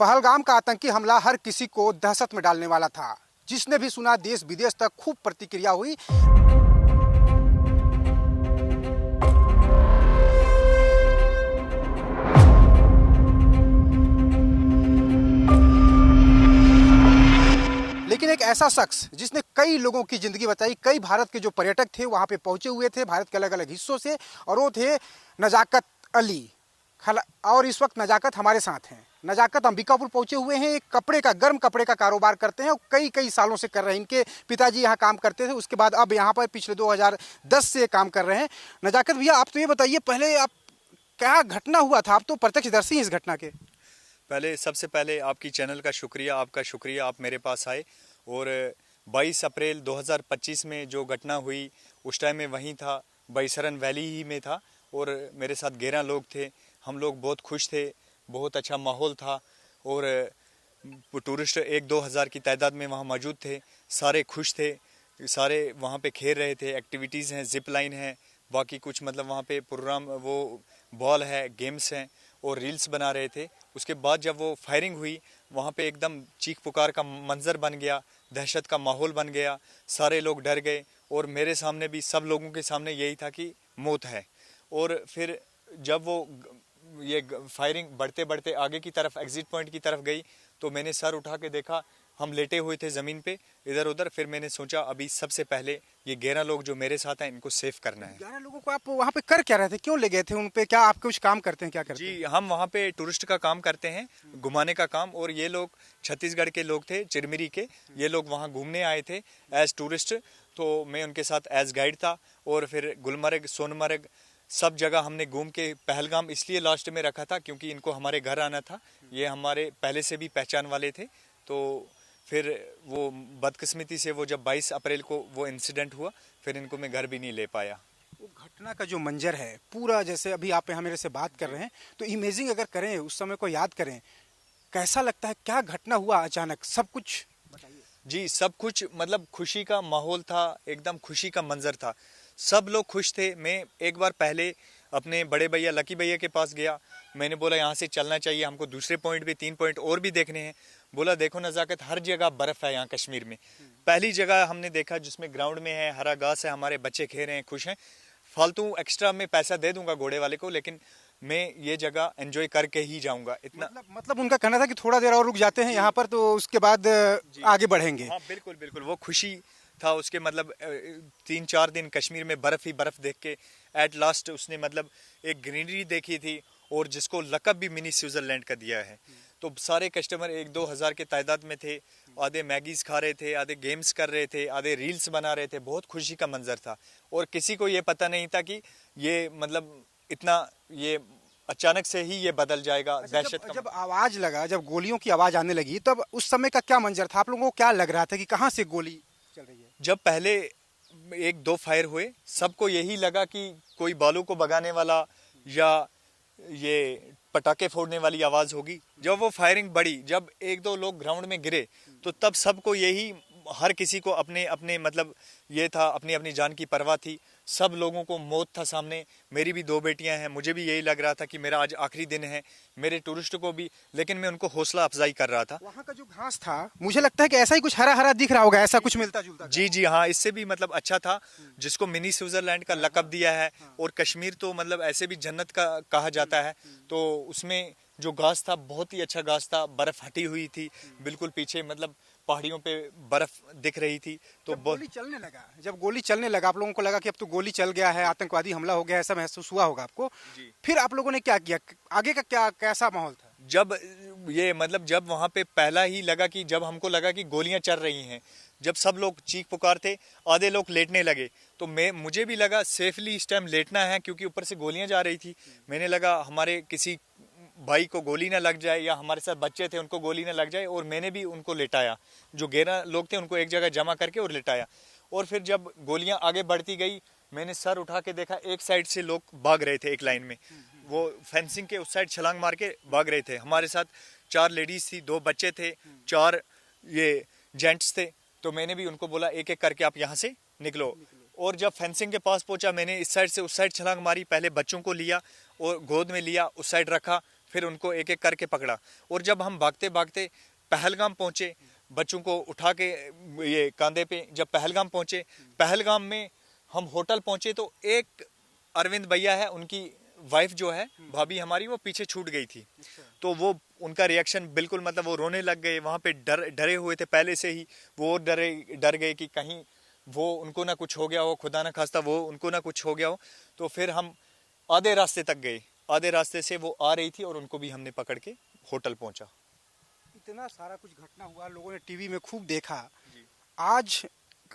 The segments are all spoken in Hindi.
पहलगाम का आतंकी हमला हर किसी को दहशत में डालने वाला था। जिसने भी सुना देश विदेश तक खूब प्रतिक्रिया हुई। लेकिन एक ऐसा शख्स जिसने कई लोगों की जिंदगी बचाई, कई भारत के जो पर्यटक थे वहां पे पहुंचे हुए थे भारत के अलग अलग हिस्सों से, और वो थे नजाकत अली। और इस वक्त नजाकत हमारे साथ हैं। नजाकत अंबिकापुर पहुंचे हुए हैं। एक कपड़े का, गर्म कपड़े का कारोबार करते हैं और कई सालों से कर रहे हैं। इनके पिताजी यहाँ काम करते थे, उसके बाद अब यहाँ पर पिछले 2010 से काम कर रहे हैं। नजाकत भैया, आप तो ये बताइए, पहले आप क्या घटना हुआ था? आप तो प्रत्यक्षदर्शी हैं इस घटना के। सबसे पहले आपकी चैनल का शुक्रिया, आपका शुक्रिया, आप मेरे पास आए। और 22 अप्रैल 2025 में जो घटना हुई उस टाइम में वहीं था, बैसरन वैली ही में था और मेरे साथ 11 लोग थे। हम लोग बहुत खुश थे, बहुत अच्छा माहौल था और टूरिस्ट 1-2 हज़ार की तादाद में वहाँ मौजूद थे। सारे खुश थे, सारे वहाँ पे खेल रहे थे। एक्टिविटीज़ हैं, जिप लाइन है, बाकी कुछ मतलब वहाँ पे प्रोग्राम, वो बॉल है, गेम्स हैं और रील्स बना रहे थे। उसके बाद जब वो फायरिंग हुई वहाँ पे एकदम चीख पुकार का मंजर बन गया, दहशत का माहौल बन गया, सारे लोग डर गए और मेरे सामने भी, सब लोगों के सामने यही था कि मौत है। और फिर जब वो ये फायरिंग बढ़ते बढ़ते आगे की तरफ, एग्जिट पॉइंट की तरफ गई, तो मैंने सर उठा के देखा, हम लेटे हुए थे ज़मीन पे इधर उधर। फिर मैंने सोचा अभी सबसे पहले ये 11 लोग जो मेरे साथ हैं इनको सेफ करना है। 11 लोगों को आप वहाँ पे कर क्या रहे थे? क्यों ले गए थे उन पे? क्या आप कुछ काम करते हैं, क्या करते हैं? जी, हम वहाँ पे टूरिस्ट का काम करते हैं, घुमाने का काम। और ये लोग छत्तीसगढ़ के लोग थे, चिरमिरी के। ये लोग वहाँ घूमने आए थे एज टूरिस्ट, तो मैं उनके साथ एज गाइड था। और फिर गुलमर्ग, सोनमर्ग, सब जगह हमने घूम के, पहलगाम इसलिए लास्ट में रखा था क्योंकि इनको हमारे घर आना था। ये हमारे पहले से भी पहचान वाले थे। तो फिर वो बदकिस्मती से वो जब 22 अप्रैल को वो इंसिडेंट हुआ, फिर इनको मैं घर भी नहीं ले पाया। वो घटना का जो मंजर है पूरा, जैसे अभी आप यहाँ मेरे से बात कर रहे हैं, तो इमेजिंग अगर करें, उस समय को याद करें, कैसा लगता है? क्या घटना हुआ अचानक? सब कुछ बताइए। जी, सब कुछ मतलब खुशी का माहौल था, एकदम खुशी का मंजर था, सब लोग खुश थे। मैं एक बार पहले अपने बड़े भैया लकी भैया के पास गया, मैंने बोला यहाँ से चलना चाहिए हमको, दूसरे पॉइंट भी, 3 पॉइंट और भी देखने हैं। बोला देखो नज़ाकत, हर जगह बर्फ़ है यहाँ कश्मीर में। पहली जगह हमने देखा जिसमें ग्राउंड में है, हरा घास है, हमारे बच्चे खेल रहे हैं, खुश हैं। फालतू एक्स्ट्रा में पैसा दे दूंगा घोड़े वाले को, लेकिन मैं ये जगह एंजॉय करके ही जाऊंगा। इतना मतलब उनका कहना था कि थोड़ा देर और रुक जाते हैं यहाँ पर, तो उसके बाद आगे बढ़ेंगे। हाँ बिल्कुल बिल्कुल, वो खुशी था उसके। मतलब 3-4 दिन कश्मीर में बर्फ ही बर्फ देख के एट लास्ट उसने मतलब एक ग्रीनरी देखी थी, और जिसको लकब भी मिनी स्विट्जरलैंड का दिया है। तो सारे कस्टमर 1-2 हज़ार के तादाद में थे, आधे मैगीज खा रहे थे, आधे गेम्स कर रहे थे, आधे रील्स बना रहे थे। बहुत खुशी का मंजर था और किसी को ये पता नहीं था कि ये मतलब इतना ये अचानक से ही ये बदल जाएगा। दहशत जब आवाज लगा, जब गोलियों की आवाज आने लगी, तब उस समय का क्या मंजर था? आप लोगों को क्या लग रहा था कि कहाँ से गोली चल रही है? जब पहले 1-2 फायर हुए, सबको यही लगा कि कोई बालू को भगाने वाला या ये पटाखे फोड़ने वाली आवाज होगी। जब वो फायरिंग बढ़ी, जब 1-2 लोग ग्राउंड में गिरे, तो तब सबको यही, हर किसी को अपने अपने मतलब ये था, अपनी अपनी जान की परवाह थी। सब लोगों को मौत था सामने। मेरी भी 2 बेटियां हैं, मुझे भी यही लग रहा था कि मेरा आज आखिरी दिन है, मेरे टूरिस्ट को भी। लेकिन मैं उनको हौसला अफजाई कर रहा था। वहाँ का जो घास था, मुझे लगता है कि ऐसा ही कुछ हरा हरा दिख रहा होगा, ऐसा कुछ मिलता जुलता। जी जी हाँ, इससे भी मतलब अच्छा था, जिसको मिनी स्विट्जरलैंड का लकब दिया है। और कश्मीर तो मतलब ऐसे भी जन्नत का कहा जाता है। तो उसमें जो घास था बहुत ही अच्छा घास था, बर्फ हटी हुई थी बिल्कुल पीछे, मतलब पहाड़ियों पे बर्फ दिख रही थी। तो जब गोली चलने लगा, आप लोगों को लगा कि अब तो गोली चल गया है, आतंकवादी हमला हो गया, ऐसा महसूस हुआ होगा आपको। फिर आप लोगों ने क्या किया? आगे का क्या, कैसा माहौल था? जब ये मतलब जब वहां पे पहला ही लगा कि जब हमको लगा कि गोलियां चल रही हैं, जब सब लोग चीख पुकार थे, आधे लोग लेटने लगे, तो मुझे भी लगा सेफली इस टाइम लेटना है, क्योंकि ऊपर से गोलियां जा रही थी। मैंने लगा हमारे किसी भाई को गोली ना लग जाए, या हमारे साथ बच्चे थे उनको गोली ना लग जाए। और मैंने भी उनको लेटाया, जो 11 लोग थे उनको एक जगह जमा करके और लेटाया। और फिर जब गोलियां आगे बढ़ती गई, मैंने सर उठा के देखा, एक साइड से लोग भाग रहे थे एक लाइन में, वो फेंसिंग के उस साइड छलांग मार के भाग रहे थे। हमारे साथ 4 लेडीज थी, 2 बच्चे थे, 4 ये जेंट्स थे। तो मैंने भी उनको बोला एक एक करके आप यहाँ से निकलो। और जब फेंसिंग के पास पहुंचा, मैंने इस साइड से उस साइड छलांग मारी, पहले बच्चों को लिया और गोद में लिया, उस साइड रखा, फिर उनको एक एक करके पकड़ा। और जब हम भागते भागते पहलगाम पहुंचे, बच्चों को उठा के ये कंधे पे, जब पहलगाम पहुंचे, पहलगाम में हम होटल पहुंचे तो एक अरविंद भैया है, उनकी वाइफ जो है, भाभी हमारी, वो पीछे छूट गई थी। तो वो उनका रिएक्शन बिल्कुल मतलब वो रोने लग गए। वहाँ पे डरे हुए थे पहले से ही, वो डर गए कि कहीं वो उनको ना कुछ हो गया हो, खुदा ना खास्ता वो उनको ना कुछ हो गया हो। तो फिर हम आधे रास्ते तक गए, आधे रास्ते से वो आ रही थी और उनको भी हमने पकड़ के होटल पहुंचा। इतना सारा कुछ घटना हुआ, लोगों ने टीवी में खूब देखा। आज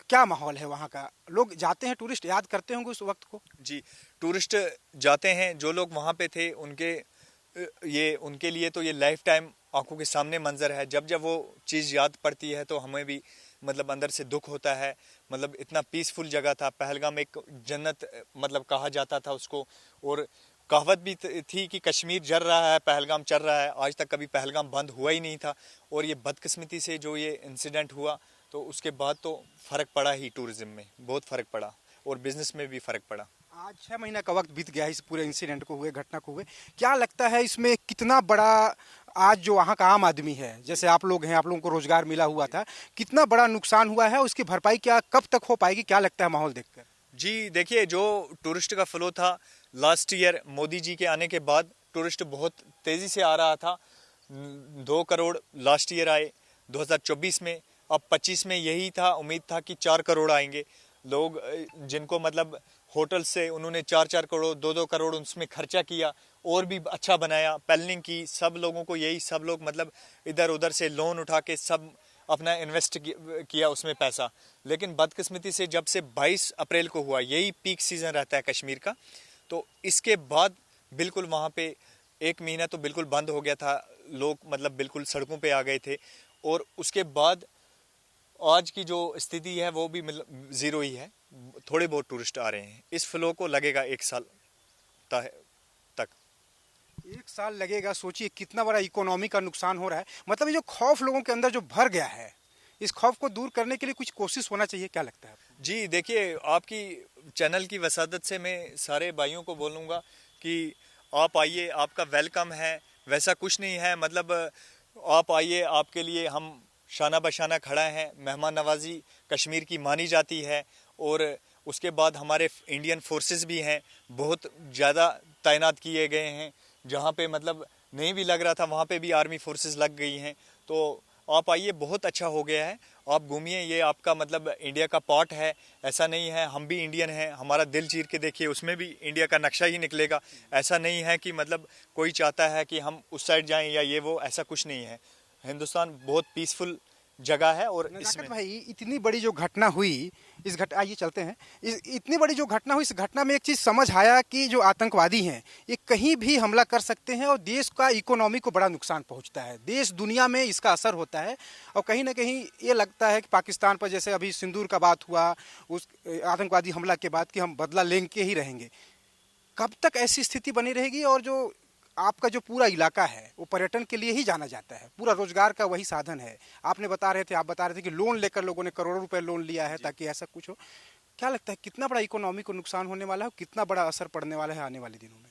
क्या माहौल है वहाँ का? लोग जाते हैं, टूरिस्ट याद करते होंगे उस वक्त को? जी, टूरिस्ट जाते हैं, जो लोग वहाँ पे थे उनके लिए तो ये लाइफ टाइम आंखों के सामने मंजर है। जब जब वो चीज़ याद पड़ती है तो हमें भी मतलब अंदर से दुख होता है। मतलब इतना पीसफुल जगह था पहलगाम, एक जन्नत मतलब कहा जाता था उसको। और कहावत भी थी कि कश्मीर जल रहा है, पहलगाम चल रहा है। आज तक कभी पहलगाम बंद हुआ ही नहीं था। और ये बदकिस्मती से जो ये इंसिडेंट हुआ, तो उसके बाद तो फ़र्क पड़ा ही, टूरिज्म में बहुत फ़र्क पड़ा और बिजनेस में भी फ़र्क पड़ा। आज 6 महीना का वक्त बीत गया है इस पूरे इंसिडेंट को हुए, घटना को हुए। क्या लगता है इसमें कितना बड़ा, आज जो वहाँ का आम आदमी है, जैसे आप लोग हैं, आप लोगों को रोजगार मिला हुआ था, कितना बड़ा नुकसान हुआ है? उसकी भरपाई क्या कब तक हो पाएगी? क्या लगता है माहौल देखकर? जी देखिए, जो टूरिस्ट का फ्लो था लास्ट ईयर मोदी जी के आने के बाद, टूरिस्ट बहुत तेज़ी से आ रहा था। 2 करोड़ लास्ट ईयर आए 2024 में। अब 25 में यही था, उम्मीद था कि 4 करोड़ आएंगे लोग, जिनको मतलब होटल से उन्होंने 4-4 करोड़ 2-2 करोड़ उसमें खर्चा किया और भी अच्छा बनाया, प्लानिंग की। सब लोगों को यही, सब लोग मतलब इधर उधर से लोन उठा के सब अपना इन्वेस्ट किया उसमें पैसा। लेकिन बदकिस्मती से जब से 22 अप्रैल को हुआ, यही पीक सीज़न रहता है कश्मीर का, तो इसके बाद बिल्कुल वहाँ पे 1 महीना तो बिल्कुल बंद हो गया था। लोग मतलब बिल्कुल सड़कों पे आ गए थे। और उसके बाद आज की जो स्थिति है वो भी मतलब ज़ीरो ही है। थोड़े बहुत टूरिस्ट आ रहे हैं। इस फ्लो को लगेगा 1 साल तक। 1 साल लगेगा? सोचिए कितना बड़ा इकोनॉमी का नुकसान हो रहा है। मतलब ये जो खौफ लोगों के अंदर जो भर गया है, इस खौफ को दूर करने के लिए कुछ कोशिश होना चाहिए। क्या लगता है आपको? जी देखिए, आपकी चैनल की वसादत से मैं सारे भाइयों को बोलूँगा कि आप आइए, आपका वेलकम है। वैसा कुछ नहीं है, मतलब आप आइए, आपके लिए हम शाना बशाना खड़ा हैं। मेहमान नवाजी कश्मीर की मानी जाती है। और उसके बाद हमारे इंडियन फोर्सेस भी हैं, बहुत ज़्यादा तैनात किए गए हैं। जहाँ पे मतलब नहीं भी लग रहा था, वहाँ पे भी आर्मी फोर्सेस लग गई हैं। तो आप आइए, बहुत अच्छा हो गया है। आप घूमिए, ये आपका मतलब इंडिया का पार्ट है। ऐसा नहीं है, हम भी इंडियन हैं। हमारा दिल चीर के देखिए, उसमें भी इंडिया का नक्शा ही निकलेगा। ऐसा नहीं है कि मतलब कोई चाहता है कि हम उस साइड जाएं या ये वो, ऐसा कुछ नहीं है। हिंदुस्तान बहुत पीसफुल जगह है। और नजाकत इसमें भाई, इतनी बड़ी जो घटना हुई, आइए चलते हैं। इतनी बड़ी जो घटना हुई, इस घटना में एक चीज़ समझ आया कि जो आतंकवादी हैं ये कहीं भी हमला कर सकते हैं और देश का इकोनॉमी को बड़ा नुकसान पहुंचता है। देश दुनिया में इसका असर होता है। और कहीं ना कहीं ये लगता है कि पाकिस्तान पर जैसे अभी सिंदूर का बात हुआ, उस आतंकवादी हमला के बाद, कि हम बदला लेंगे ही रहेंगे। कब तक ऐसी स्थिति बनी रहेगी? और जो आपका जो पूरा इलाका है वो पर्यटन के लिए ही जाना जाता है, पूरा रोजगार का वही साधन है। आप बता रहे थे कि लोन लेकर लोगों ने करोड़ों रुपए लोन लिया है ताकि ऐसा कुछ हो। क्या लगता है कितना बड़ा इकोनॉमी को नुकसान होने वाला है, कितना बड़ा असर पड़ने वाला है आने वाले दिनों में?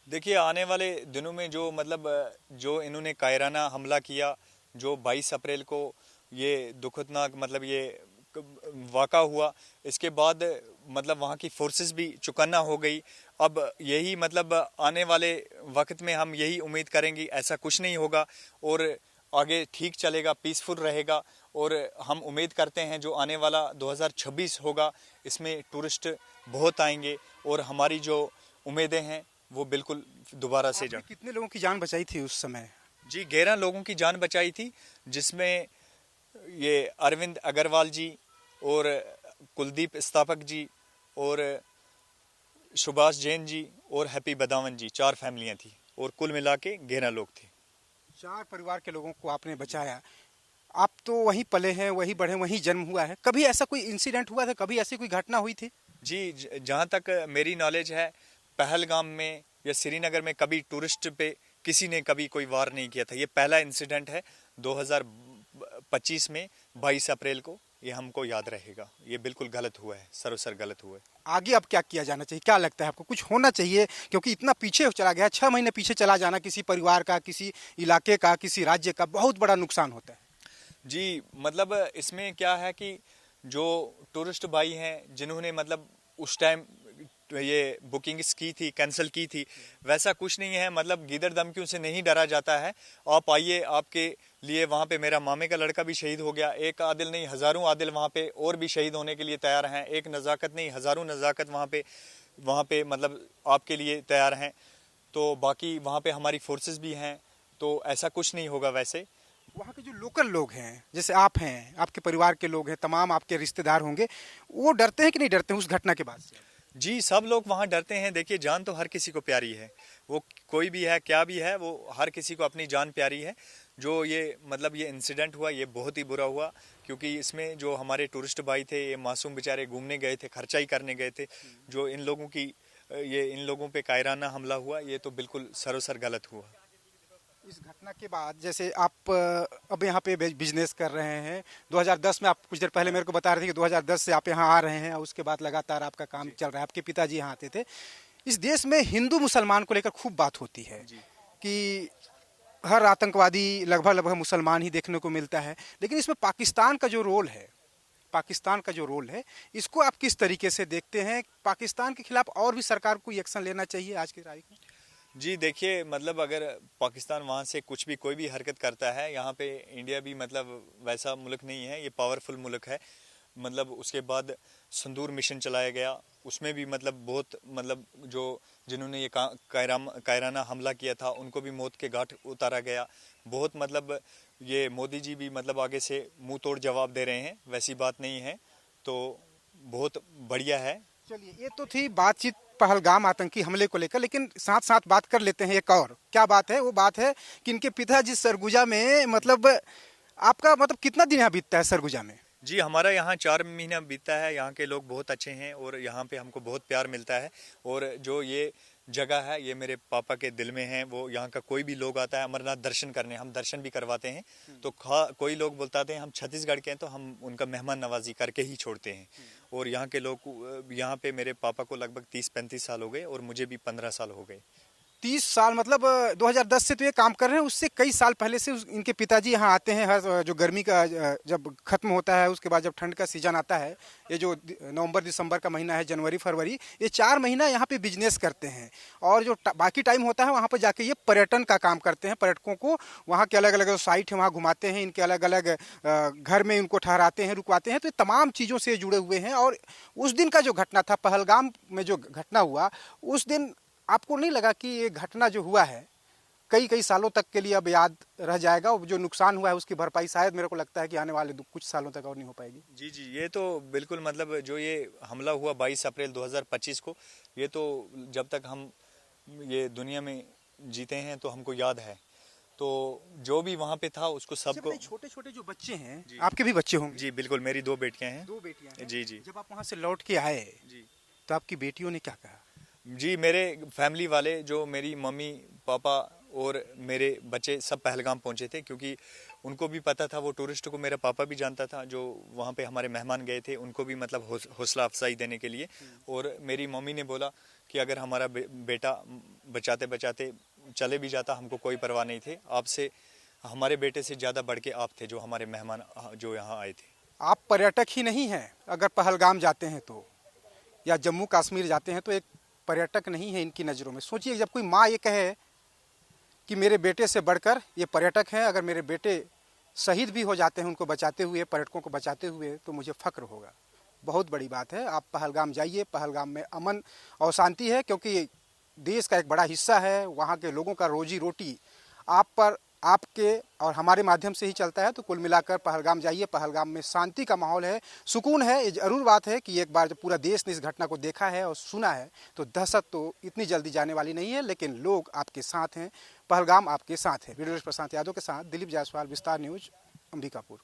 देखिए, आने वाले दिनों में जो मतलब जो इन्होंने कायराना हमला किया, जो 22 अप्रैल को ये दुखदनाक मतलब ये वाक़ा हुआ, इसके बाद मतलब वहाँ की फोर्सेस भी चौकन्ना हो गई। अब यही मतलब आने वाले वक्त में हम यही उम्मीद करेंगे, ऐसा कुछ नहीं होगा और आगे ठीक चलेगा, पीसफुल रहेगा। और हम उम्मीद करते हैं जो आने वाला 2026 होगा, इसमें टूरिस्ट बहुत आएंगे और हमारी जो उम्मीदें हैं वो बिल्कुल दोबारा से आपने जान। कितने लोगों की जान बचाई थी उस समय? जी, 11 लोगों की जान बचाई थी, जिसमें ये अरविंद अग्रवाल जी और कुलदीप स्थापक जी और सुभाष जैन जी और हैप्पी बदावन जी, 4 फैमिलियां थी और कुल मिला के 11 लोग थे। 4 परिवार के लोगों को आपने बचाया। आप तो वहीं पले हैं, वहीं बढ़े, वहीं जन्म हुआ है। कभी ऐसा कोई इंसिडेंट हुआ था, कभी ऐसी कोई घटना हुई थी? जी, जहाँ तक मेरी नॉलेज है, पहलगाम में या श्रीनगर में कभी टूरिस्ट पे किसी ने कभी कोई वार नहीं किया था। ये पहला इंसिडेंट है 2025 में 22 अप्रैल को ये हमको याद रहेगा। ये बिल्कुल गलत हुआ है, सरासर गलत हुआ है। आगे अब क्या किया जाना चाहिए, क्या लगता है आपको? कुछ होना चाहिए, क्योंकि इतना पीछे चला गया, 6 महीने पीछे चला जाना किसी परिवार का, किसी इलाके का, किसी राज्य का बहुत बड़ा नुकसान होता है। जी, मतलब इसमें क्या है कि जो टूरिस्ट भाई हैं जिन्होंने मतलब उस टाइम ये बुकिंग्स की थी, कैंसिल की थी, वैसा कुछ नहीं है। मतलब गीदड़ धमकियों से नहीं डरा जाता है। आप आइए, आपके लिए वहाँ पे मेरा मामे का लड़का भी शहीद हो गया। एक आदिल नहीं, हज़ारों आदिल वहाँ पे और भी शहीद होने के लिए तैयार हैं। एक नज़ाकत नहीं, हज़ारों नज़ाकत वहाँ पे मतलब आपके लिए तैयार हैं। तो बाकी वहाँ पे हमारी फोर्सेस भी हैं, तो ऐसा कुछ नहीं होगा। वैसे वहाँ के जो लोकल लोग हैं, जैसे आप हैं, आपके परिवार के लोग हैं, तमाम आपके रिश्तेदार होंगे, वो डरते हैं कि नहीं डरते हैं उस घटना के बाद से? जी, सब लोग वहाँ डरते हैं। देखिए, जान तो हर किसी को प्यारी है, वो कोई भी है, क्या भी है, वो हर किसी को अपनी जान प्यारी है। जो ये मतलब ये इंसिडेंट हुआ, ये बहुत ही बुरा हुआ, क्योंकि इसमें जो हमारे टूरिस्ट भाई थे, ये मासूम बेचारे घूमने गए थे, खर्चाई करने गए थे। जो इन लोगों पे कायराना हमला हुआ, ये तो बिल्कुल सरासर गलत हुआ। इस घटना के बाद जैसे आप अब यहाँ पे बिजनेस कर रहे हैं, 2010 में आप कुछ देर पहले मेरे को बता रहे थे कि 2010 से आप यहाँ आ रहे हैं और उसके बाद लगातार आपका काम चल रहा है, आपके पिताजी यहाँ आते थे। इस देश में हिंदू मुसलमान को लेकर खूब बात होती है कि हर आतंकवादी लगभग मुसलमान ही देखने को मिलता है, लेकिन इसमें पाकिस्तान का जो रोल है, इसको आप किस तरीके से देखते हैं? पाकिस्तान के खिलाफ और भी सरकार को एक्शन लेना चाहिए आज की तारीख में? जी, देखिए, मतलब अगर पाकिस्तान वहाँ से कुछ भी कोई भी हरकत करता है, यहाँ पे इंडिया भी मतलब वैसा मुल्क नहीं है, ये पावरफुल मुल्क है। मतलब उसके बाद संदूर मिशन चलाया गया, उसमें भी मतलब बहुत मतलब जिन्होंने ये कायराना हमला किया था, उनको भी मौत के घाट उतारा गया। बहुत मतलब ये मोदी जी भी मतलब आगे से मुंह तोड़ जवाब दे रहे हैं, वैसी बात नहीं है, तो बहुत बढ़िया है। चलिए, ये तो थी बातचीत पहलगाम आतंकी हमले को लेकर, लेकिन साथ साथ बात कर लेते हैं एक और। क्या बात है? वो बात है कि इनके पिताजी सरगुजा में, मतलब आपका मतलब कितना दिन यहाँ बीतता है सरगुजा में? जी, हमारा यहाँ 4 महीना बीतता है। यहाँ के लोग बहुत अच्छे हैं और यहाँ पे हमको बहुत प्यार मिलता है। और जो ये जगह है, ये मेरे पापा के दिल में है। वो यहाँ का कोई भी लोग आता है अमरनाथ दर्शन करने, हम दर्शन भी करवाते हैं। तो कोई लोग बोलते हैं हम छत्तीसगढ़ के हैं, तो हम उनका मेहमान नवाजी करके ही छोड़ते हैं। और यहाँ के लोग, यहाँ पे मेरे पापा को लगभग 30-35 साल हो गए और मुझे भी 15 साल हो गए। 30 साल, मतलब 2010 से तो ये काम कर रहे हैं, उससे कई साल पहले से इनके पिताजी यहाँ आते हैं। हर जो गर्मी का जब खत्म होता है, उसके बाद जब ठंड का सीजन आता है, ये जो नवंबर दिसंबर का महीना है, जनवरी फरवरी, ये 4 महीना यहाँ पे बिजनेस करते हैं। और जो बाकी टाइम होता है, वहाँ पर जाके ये पर्यटन का काम करते हैं। पर्यटकों को वहाँ के अलग अलग जो साइट है वहाँ घुमाते हैं, इनके अलग अलग घर में इनको ठहराते हैं, रुकवाते हैं। तो ये तमाम चीज़ों से जुड़े हुए हैं। और उस दिन का जो घटना था, पहलगाम में जो घटना हुआ, उस दिन आपको नहीं लगा कि ये घटना जो हुआ है कई कई सालों तक के लिए अब याद रह जाएगा? और जो नुकसान हुआ है उसकी भरपाई शायद, मेरे को लगता है कि आने वाले कुछ सालों तक और नहीं हो पाएगी। जी जी, ये तो बिल्कुल, मतलब जो ये हमला हुआ 22 अप्रैल 2025 को, ये तो जब तक हम ये दुनिया में जीते हैं तो हमको याद है। तो जो भी वहाँ पे था उसको सबको। छोटे छोटे जो बच्चे हैं, आपके भी बच्चे होंगे? जी बिल्कुल, मेरी 2 बेटियां हैं। 2 बेटियां हैं? जी जी। जब आप वहाँ से लौट के आए जी तो आपकी बेटियों ने क्या कहा? जी, मेरे फैमिली वाले, जो मेरी मम्मी पापा और मेरे बच्चे सब पहलगाम पहुंचे थे, क्योंकि उनको भी पता था, वो टूरिस्ट को मेरा पापा भी जानता था, जो वहाँ पे हमारे मेहमान गए थे, उनको भी मतलब हौसला अफजाई देने के लिए। और मेरी मम्मी ने बोला कि अगर हमारा बेटा बचाते बचाते चले भी जाता, हमको कोई परवाह नहीं थे। आपसे, हमारे बेटे से ज़्यादा बढ़ के आप थे, जो हमारे मेहमान जो यहाँ आए थे। आप पर्यटक ही नहीं हैं, अगर पहलगाम जाते हैं तो, या जम्मू कश्मीर जाते हैं तो एक पर्यटक नहीं है इनकी नज़रों में। सोचिए, जब कोई माँ ये कहे कि मेरे बेटे से बढ़कर ये पर्यटक हैं, अगर मेरे बेटे शहीद भी हो जाते हैं उनको बचाते हुए, पर्यटकों को बचाते हुए, तो मुझे फ़ख्र होगा। बहुत बड़ी बात है। आप पहलगाम जाइए, पहलगाम में अमन और शांति है, क्योंकि देश का एक बड़ा हिस्सा है। वहाँ के लोगों का रोजी रोटी आप पर, आपके और हमारे माध्यम से ही चलता है। तो कुल मिलाकर पहलगाम जाइए, पहलगाम में शांति का माहौल है, सुकून है। ये जरूर बात है कि एक बार जब पूरा देश ने इस घटना को देखा है और सुना है, तो दहशत तो इतनी जल्दी जाने वाली नहीं है, लेकिन लोग आपके साथ हैं, पहलगाम आपके साथ है। वीडियो प्रशांत यादव के साथ दिलीप जायसवाल, विस्तार न्यूज, अंबिकापुर।